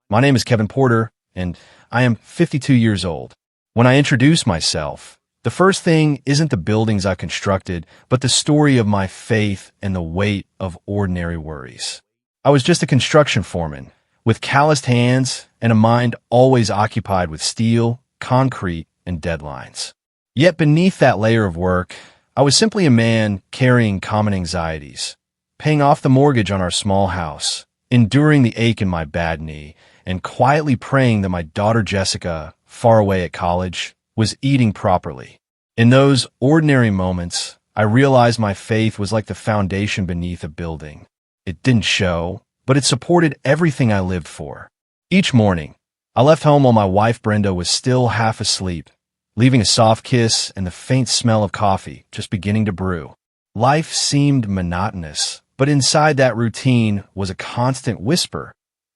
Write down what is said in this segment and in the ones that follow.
My name is Kevin Porter, and I am 52 years old. When I introduce myself, the first thing isn't the buildings I constructed, but the story of my faith and the weight of ordinary worries. I was just a construction foreman, with calloused hands and a mind always occupied with steel, concrete, and deadlines. Yet beneath that layer of work, I was simply a man carrying common anxieties, paying off the mortgage on our small house, enduring the ache in my bad knee, and quietly praying that my daughter Jessica, far away at college, was eating properly. In those ordinary moments, I realized my faith was like the foundation beneath a building. It didn't show, but it supported everything I lived for. Each morning, I left home while my wife Brenda was still half asleep, leaving a soft kiss and the faint smell of coffee just beginning to brew. Life seemed monotonous, but inside that routine was a constant whisper.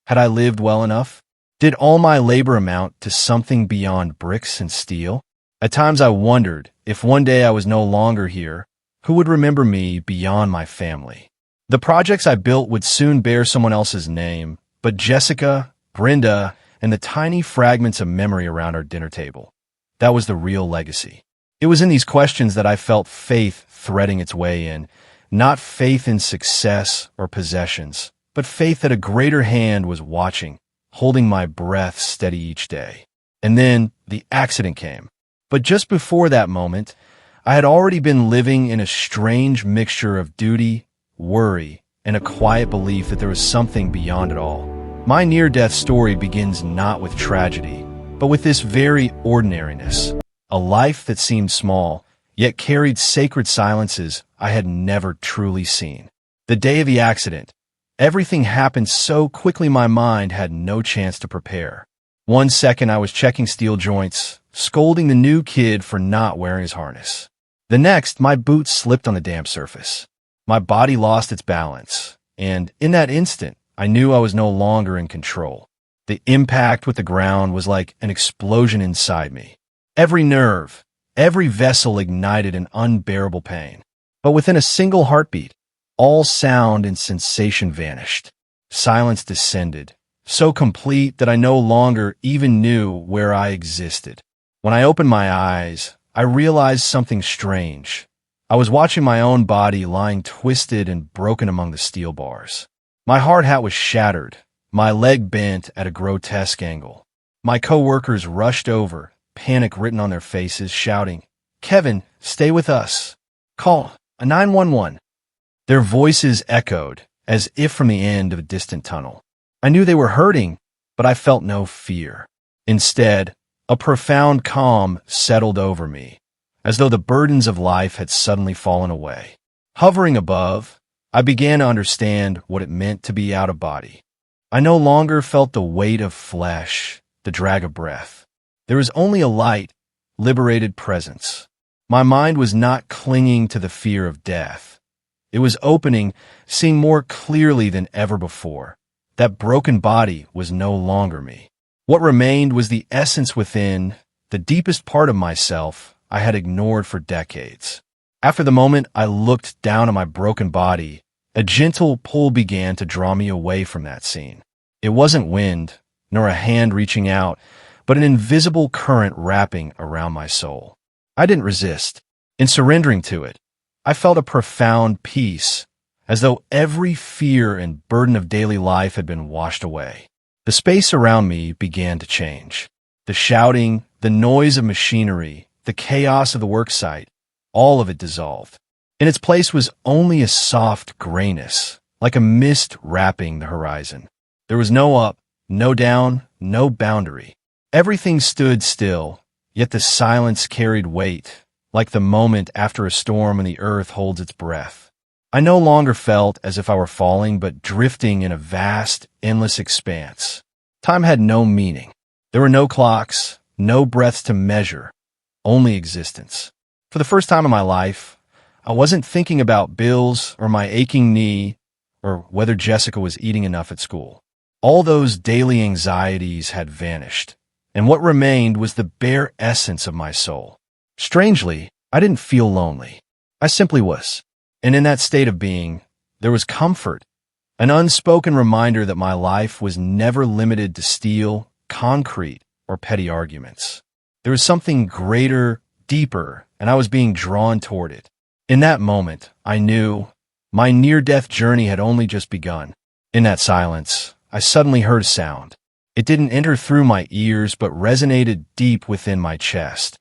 Had I lived well enough? Did all my labor amount to something beyond bricks and steel? At times I wondered if one day I was no longer here, who would remember me beyond my family? The projects I built would soon bear someone else's name, but Jessica, Brenda, and the tiny fragments of memory around our dinner table, that was the real legacy. It was in these questions that I felt faith threading its way in, not faith in success or possessions, but faith that a greater hand was watching, holding my breath steady each day. And then the accident came. But just before that moment, I had already been living in a strange mixture of duty, worry, and a quiet belief that there was something beyond it all. My near-death story begins not with tragedy, but with this very ordinariness, a life that seemed small, yet carried sacred silences I had never truly seen. The day of the accident, everything happened so quickly my mind had no chance to prepare. 1 second I was checking steel joints, scolding the new kid for not wearing his harness. The next, my boot slipped on the damp surface. My body lost its balance, and in that instant, I knew I was no longer in control. The impact with the ground was like an explosion inside me. Every nerve, every vessel ignited an unbearable pain. But within a single heartbeat, all sound and sensation vanished. Silence descended, so complete that I no longer even knew where I existed. When I opened my eyes, I realized something strange. I was watching my own body lying twisted and broken among the steel bars. My hard hat was shattered, my leg bent at a grotesque angle. My coworkers rushed over, panic written on their faces, shouting, "Kevin, stay with us. Call a 911. Their voices echoed, as if from the end of a distant tunnel. I knew they were hurting, but I felt no fear. Instead, a profound calm settled over me, as though the burdens of life had suddenly fallen away. Hovering above, I began to understand what it meant to be out of body. I no longer felt the weight of flesh, the drag of breath. There was only a light, liberated presence. My mind was not clinging to the fear of death. It was opening, seeing more clearly than ever before. That broken body was no longer me. What remained was the essence within, the deepest part of myself I had ignored for decades. After the moment I looked down at my broken body, a gentle pull began to draw me away from that scene. It wasn't wind, nor a hand reaching out, but an invisible current wrapping around my soul. I didn't resist. In surrendering to it, I felt a profound peace, as though every fear and burden of daily life had been washed away. The space around me began to change. The shouting, the noise of machinery, the chaos of the worksite, all of it dissolved. In its place was only a soft grayness, like a mist wrapping the horizon. There was no up, no down, no boundary. Everything stood still, yet the silence carried weight, like the moment after a storm when the earth holds its breath. I no longer felt as if I were falling, but drifting in a vast, endless expanse. Time had no meaning. There were no clocks, no breaths to measure, only existence. For the first time in my life, I wasn't thinking about bills or my aching knee or whether Jessica was eating enough at school. All those daily anxieties had vanished, and what remained was the bare essence of my soul. Strangely, I didn't feel lonely. I simply was. And in that state of being, there was comfort, An unspoken reminder that my life was never limited to steel, concrete, or petty arguments. There was something greater, deeper, and I was being drawn toward it. In that moment, I knew my near-death journey had only just begun. In that silence, I suddenly heard a sound. It didn't enter through my ears, but resonated deep within my chest.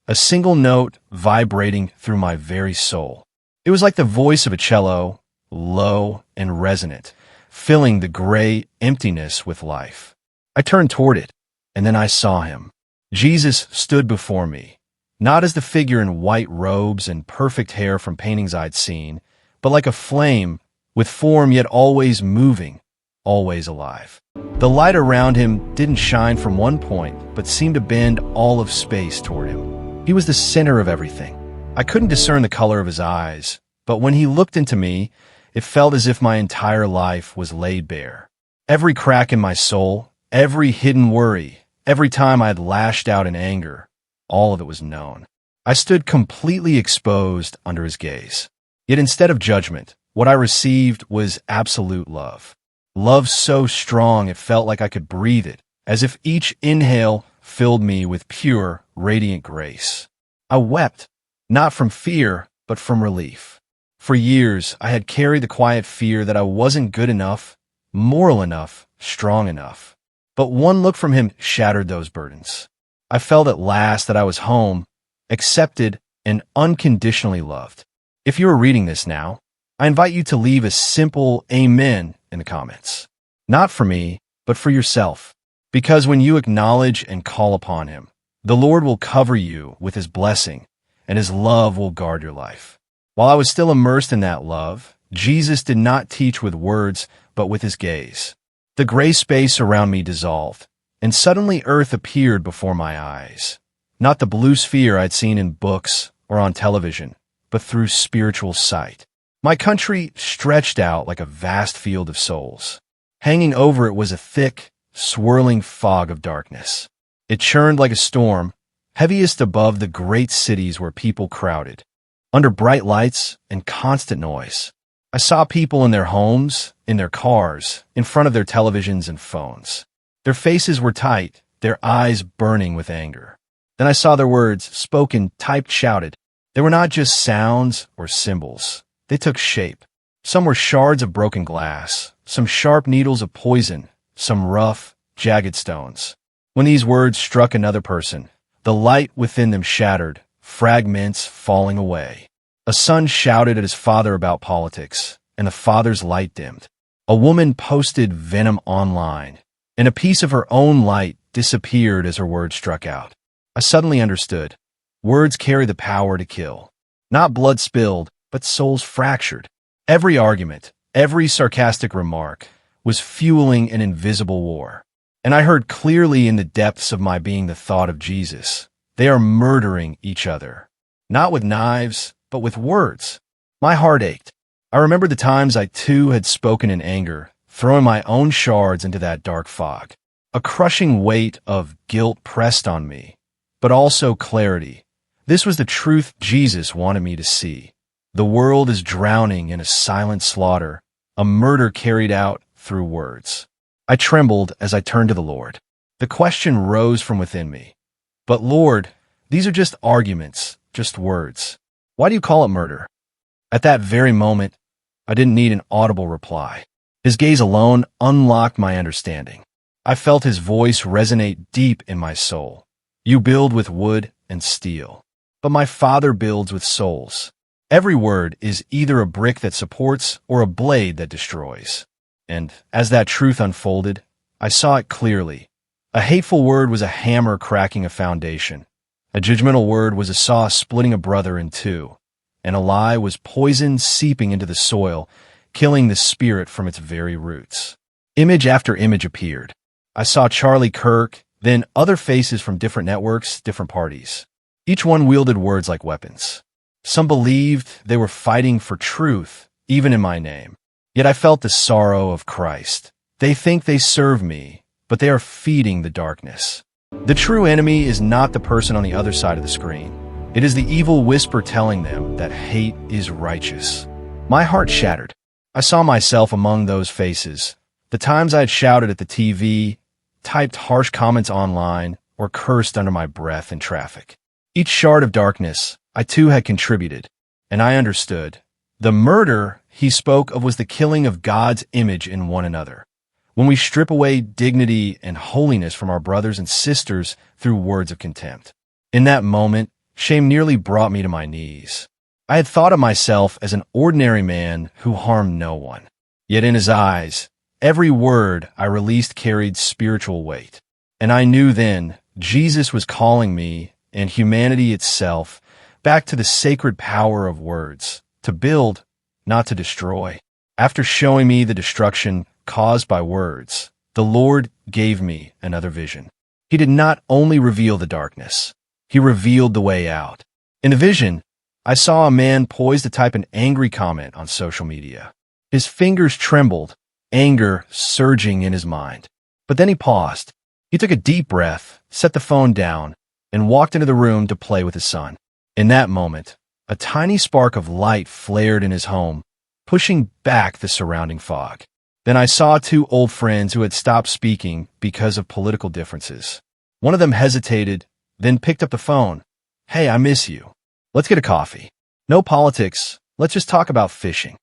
A single note vibrating through my very soul. It was like the voice of a cello, low and resonant, filling the gray emptiness with life. I turned toward it, and then I saw him. Jesus stood before me, not as the figure in white robes and perfect hair from paintings I'd seen, but like a flame, with form yet always moving, always alive. The light around him didn't shine from one point, but seemed to bend all of space toward him. He was the center of everything. I couldn't discern the color of his eyes, but when he looked into me, it felt as if my entire life was laid bare. Every crack in my soul, every hidden worry, every time I had lashed out in anger, all of it was known. I stood completely exposed under his gaze. Yet instead of judgment, what I received was absolute love. Love so strong it felt like I could breathe it, as if each inhale filled me with pure, radiant grace. I wept, not from fear, but from relief. For years, I had carried the quiet fear that I wasn't good enough, moral enough, strong enough. But one look from him shattered those burdens. I felt at last that I was home, accepted, and unconditionally loved. If you are reading this now, I invite you to leave a simple amen in the comments. Not for me, but for yourself. Because when you acknowledge and call upon him, the Lord will cover you with his blessing, and his love will guard your life. While I was still immersed in that love, Jesus did not teach with words, but with his gaze. The gray space around me dissolved, and suddenly earth appeared before my eyes. Not the blue sphere I'd seen in books or on television, but through spiritual sight. My country stretched out like a vast field of souls. Hanging over it was a thick, swirling fog of darkness. It churned like a storm, heaviest above the great cities where people crowded. Under bright lights and constant noise, I saw people in their homes, in their cars, in front of their televisions and phones. Their faces were tight, their eyes burning with anger. Then I saw their words, spoken, typed, shouted. They were not just sounds or symbols. They took shape. Some were shards of broken glass, some sharp needles of poison, some rough, jagged stones. When these words struck another person, the light within them shattered, fragments falling away. A son shouted at his father about politics, and the father's light dimmed. A woman posted venom online, and a piece of her own light disappeared as her words struck out. I suddenly understood. Words carry the power to kill. Not blood spilled, but souls fractured. Every argument, every sarcastic remark was fueling an invisible war. And I heard clearly in the depths of my being the thought of Jesus. They are murdering each other. Not with knives, but with words. My heart ached. I remembered the times I too had spoken in anger, throwing my own shards into that dark fog. A crushing weight of guilt pressed on me, but also clarity. This was the truth Jesus wanted me to see. The world is drowning in a silent slaughter, a murder carried out through words. I trembled as I turned to the Lord. The question rose from within me. But Lord, these are just arguments, just words. Why do you call it murder? At that very moment, I didn't need an audible reply. His gaze alone unlocked my understanding. I felt his voice resonate deep in my soul. You build with wood and steel, but my Father builds with souls. Every word is either a brick that supports or a blade that destroys. And as that truth unfolded, I saw it clearly. A hateful word was a hammer cracking a foundation. A judgmental word was a saw splitting a brother in two. And a lie was poison seeping into the soil, killing the spirit from its very roots. Image after image appeared. I saw Charlie Kirk, then other faces from different networks, different parties. Each one wielded words like weapons. Some believed they were fighting for truth, even in my name. Yet I felt the sorrow of Christ. They think they serve me, but they are feeding the darkness. The true enemy is not the person on the other side of the screen. It is the evil whisper telling them that hate is righteous. My heart shattered. I saw myself among those faces. The times I had shouted at the TV, typed harsh comments online, or cursed under my breath in traffic. Each shard of darkness, I too had contributed, and I understood. The murder he spoke of was the killing of God's image in one another. When we strip away dignity and holiness from our brothers and sisters through words of contempt. In that moment, shame nearly brought me to my knees. I had thought of myself as an ordinary man who harmed no one. Yet in his eyes, every word I released carried spiritual weight. And I knew then Jesus was calling me and humanity itself back to the sacred power of words, to build, not to destroy. After showing me the destruction caused by words, the Lord gave me another vision. He did not only reveal the darkness, he revealed the way out. In the vision, I saw a man poised to type an angry comment on social media. His fingers trembled, anger surging in his mind. But then he paused. He took a deep breath, set the phone down, and walked into the room to play with his son. In that moment, a tiny spark of light flared in his home, pushing back the surrounding fog. Then I saw two old friends who had stopped speaking because of political differences. One of them hesitated, then picked up the phone. "Hey, I miss you. Let's get a coffee. No politics, let's just talk about fishing."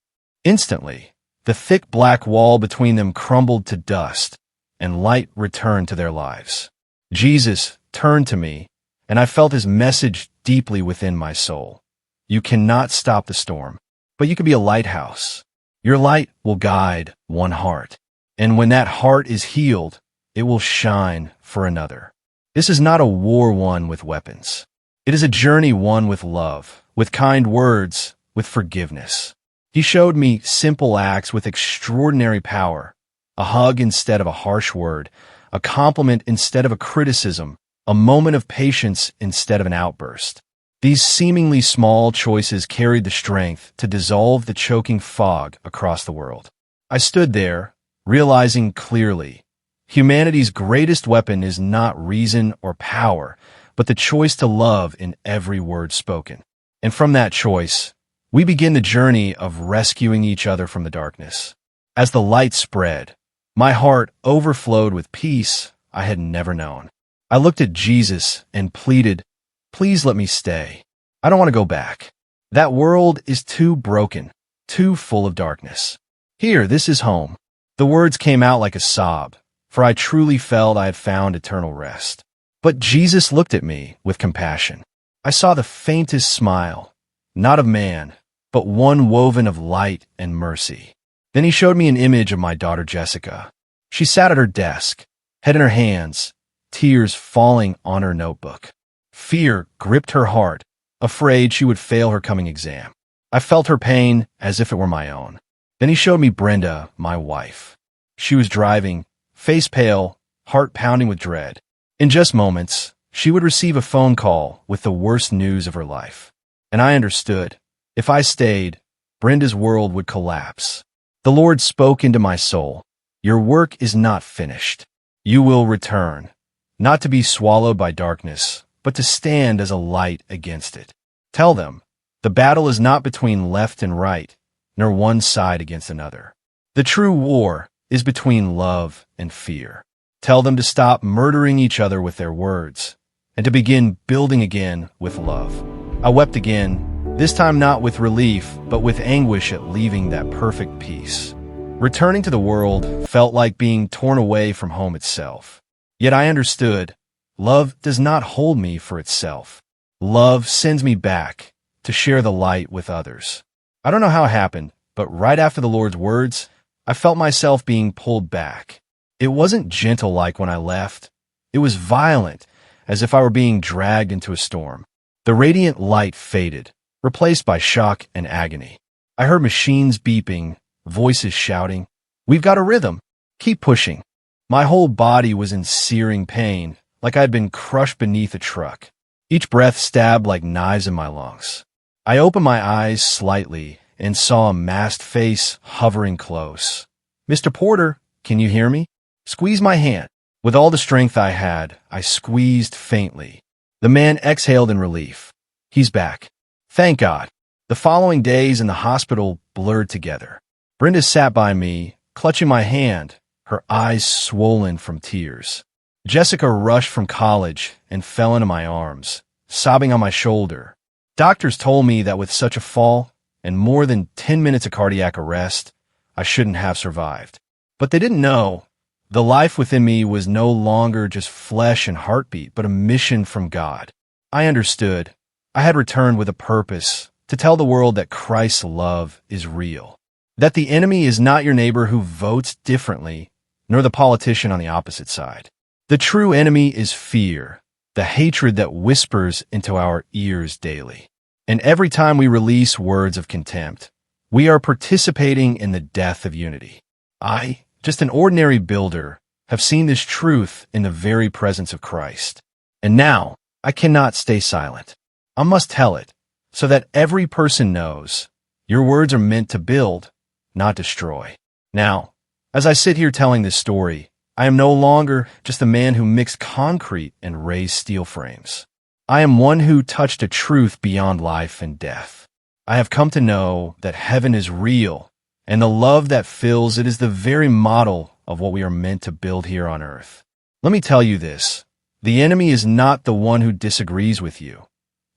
Instantly, the thick black wall between them crumbled to dust, and light returned to their lives. Jesus turned to me, and I felt his message deeply within my soul. You cannot stop the storm, but you can be a lighthouse. Your light will guide one heart, and when that heart is healed, it will shine for another. This is not a war won with weapons. It is a journey won with love, with kind words, with forgiveness. He showed me simple acts with extraordinary power, a hug instead of a harsh word, a compliment instead of a criticism, a moment of patience instead of an outburst. These seemingly small choices carried the strength to dissolve the choking fog across the world. I stood there, realizing clearly, humanity's greatest weapon is not reason or power, but the choice to love in every word spoken. And from that choice, we begin the journey of rescuing each other from the darkness. As the light spread, my heart overflowed with peace I had never known. I looked at Jesus and pleaded, "Please let me stay. I don't want to go back. That world is too broken, too full of darkness. Here, this is home." The words came out like a sob, for I truly felt I had found eternal rest. But Jesus looked at me with compassion. I saw the faintest smile, not of man, but one woven of light and mercy. Then he showed me an image of my daughter Jessica. She sat at her desk, head in her hands, tears falling on her notebook. Fear gripped her heart, afraid she would fail her coming exam. I felt her pain as if it were my own. Then he showed me Brenda, my wife. She was driving, face pale, heart pounding with dread. In just moments, she would receive a phone call with the worst news of her life. And I understood. If I stayed, Brenda's world would collapse. The Lord spoke into my soul. Your work is not finished. You will return, not to be swallowed by darkness, but to stand as a light against it. Tell them, the battle is not between left and right, nor one side against another. The true war is between love and fear. Tell them to stop murdering each other with their words, and to begin building again with love. I wept again, this time not with relief, but with anguish at leaving that perfect peace. Returning to the world felt like being torn away from home itself. Yet I understood, love does not hold me for itself. Love sends me back to share the light with others. I don't know how it happened, but right after the Lord's words, I felt myself being pulled back. It wasn't gentle like when I left. It was violent, as if I were being dragged into a storm. The radiant light faded, replaced by shock and agony. I heard machines beeping, voices shouting, "We've got a rhythm. Keep pushing." My whole body was in searing pain, like I had been crushed beneath a truck. Each breath stabbed like knives in my lungs. I opened my eyes slightly and saw a masked face hovering close. "Mr. Porter, can you hear me?" "Squeeze my hand." With all the strength I had, I squeezed faintly. The man exhaled in relief. "He's back." Thank God. The following days in the hospital blurred together. Brenda sat by me, clutching my hand, her eyes swollen from tears. Jessica rushed from college and fell into my arms, sobbing on my shoulder. Doctors told me that with such a fall and more than 10 minutes of cardiac arrest, I shouldn't have survived. But they didn't know. The life within me was no longer just flesh and heartbeat, but a mission from God. I understood. I had returned with a purpose to tell the world that Christ's love is real. That the enemy is not your neighbor who votes differently, nor the politician on the opposite side. The true enemy is fear, the hatred that whispers into our ears daily. And every time we release words of contempt, we are participating in the death of unity. I, just an ordinary builder, have seen this truth in the very presence of Christ. And now, I cannot stay silent. I must tell it, so that every person knows your words are meant to build, not destroy. Now, as I sit here telling this story, I am no longer just a man who mixed concrete and raised steel frames. I am one who touched a truth beyond life and death. I have come to know that heaven is real, and the love that fills it is the very model of what we are meant to build here on earth. Let me tell you this. The enemy is not the one who disagrees with you,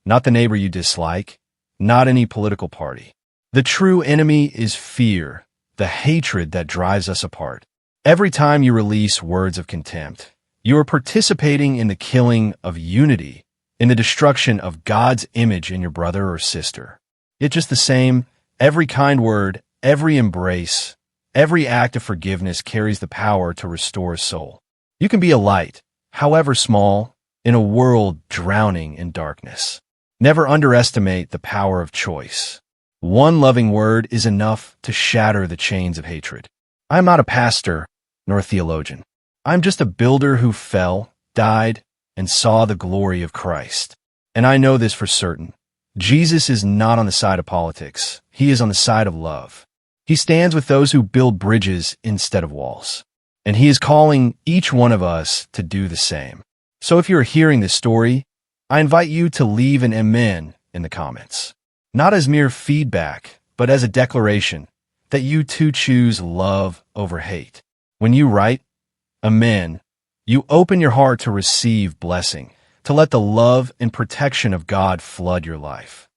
not the neighbor you dislike, not any political party. The true enemy is fear, the hatred that drives us apart. Every time you release words of contempt, you are participating in the killing of unity, in the destruction of God's image in your brother or sister. Yet just the same, every kind word, every embrace, every act of forgiveness carries the power to restore a soul. You can be a light, however small, in a world drowning in darkness. Never underestimate the power of choice. One loving word is enough to shatter the chains of hatred. I am not a pastor nor a theologian. I'm just a builder who fell, died, and saw the glory of Christ. And I know this for certain. Jesus is not on the side of politics. He is on the side of love. He stands with those who build bridges instead of walls. And he is calling each one of us to do the same. So if you're hearing this story, I invite you to leave an amen in the comments. Not as mere feedback, but as a declaration that you too choose love over hate. When you write, amen, you open your heart to receive blessing, to let the love and protection of God flood your life.